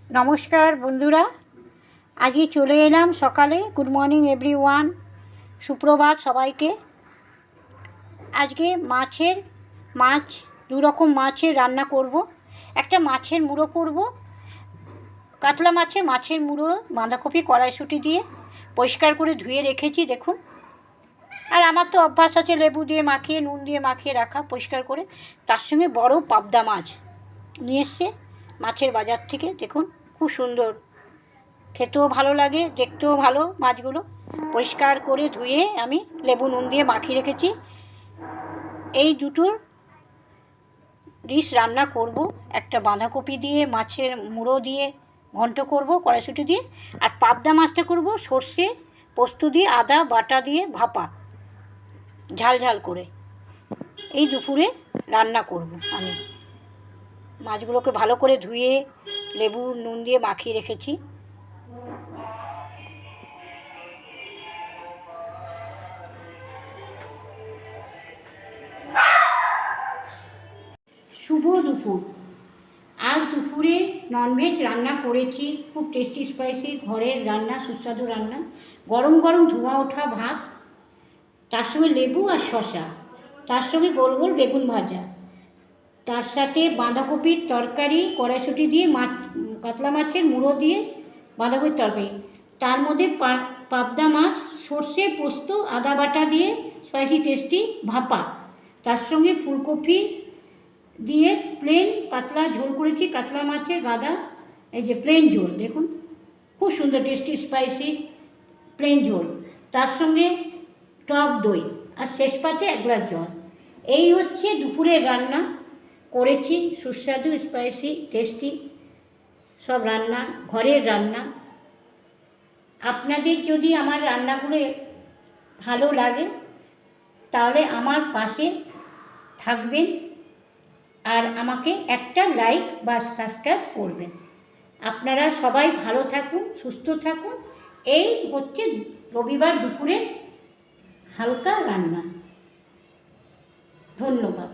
নমস্কার বন্ধুরা, আজকে চলে এলাম সকালে। গুড মর্নিং এভরিওয়ান, সুপ্রভাত সবাইকে। আজকে মাছ দু রকম মাছের রান্না করব। একটা মাছের মুড়ো করব, কাতলা মাছের মুড়ো বাঁধাকপি কড়াইশুঁটি দিয়ে পরিষ্কার করে ধুয়ে রেখেছি দেখুন। আর আমার তো অভ্যাস আছে লেবু দিয়ে মাখিয়ে, নুন দিয়ে মাখিয়ে রাখা পরিষ্কার করে। তার সঙ্গে বড় পাবদা মাছ নিয়ে এসছে মাছের বাজার থেকে, দেখুন খুব সুন্দর, খেতেও ভালো লাগে, দেখতেও ভালো। মাছগুলো পরিষ্কার করে ধুয়ে আমি লেবু নুন দিয়ে মাখিয়ে রেখেছি। এই দুটোর ডিশ রান্না করব। একটা বাঁধাকপি দিয়ে মাছের মুড়ো দিয়ে ঘন্ট করব কড়াইশুঁটি দিয়ে, আর পাবদা মাছটা করব সর্ষে পোস্ত দিয়ে আদা বাটা দিয়ে ভাপা ঝাল ঝাল করে। এই দুপুরে রান্না করব আমি। মাছগুলোকে ভালো করে ধুয়ে লেবু নুন দিয়ে মাখিয়ে রেখেছি। শুভ দুপুর। আজ দুপুরে ননভেজ রান্না করেছি, খুব টেস্টি স্পাইসি ঘরের রান্না, সুস্বাদু রান্না। গরম গরম ধোঁয়া ওঠা ভাত, তার সঙ্গে লেবু আর শসা, তার সঙ্গে গোল গোল বেগুন ভাজা, তার সাথে বাঁধাকপির তরকারি কড়াইশুঁটি দিয়ে, কাতলা মাছের মুড়ো দিয়ে বাঁধাকপির তরকারি, তার মধ্যে পাবদা মাছ সর্ষে পোস্ত আদা বাটা দিয়ে স্পাইসি টেস্টি ভাপা, তার সঙ্গে ফুলকপি দিয়ে প্লেন পাতলা ঝোল করেছি কাতলা মাছের গাদা। এই যে প্লেন ঝোল দেখুন, খুব সুন্দর টেস্টি স্পাইসি প্লেন ঝোল, তার সঙ্গে টক দই, আর শেষ পাতে এক গ্লাস জল। এই হচ্ছে দুপুরের রান্না করেছি, সুস্বাদু স্পাইসি টেস্টি সব রান্না, ঘরের রান্না। আপনাদের যদি আমার রান্নাগুলো ভালো লাগে তাহলে আমার পাশে থাকবেন আর আমাকে একটা লাইক বা সাবস্ক্রাইব করবেন। আপনারা সবাই ভালো থাকুন, সুস্থ থাকুন। এই হচ্ছে রবিবার দুপুরে হালকা রান্না। ধন্যবাদ।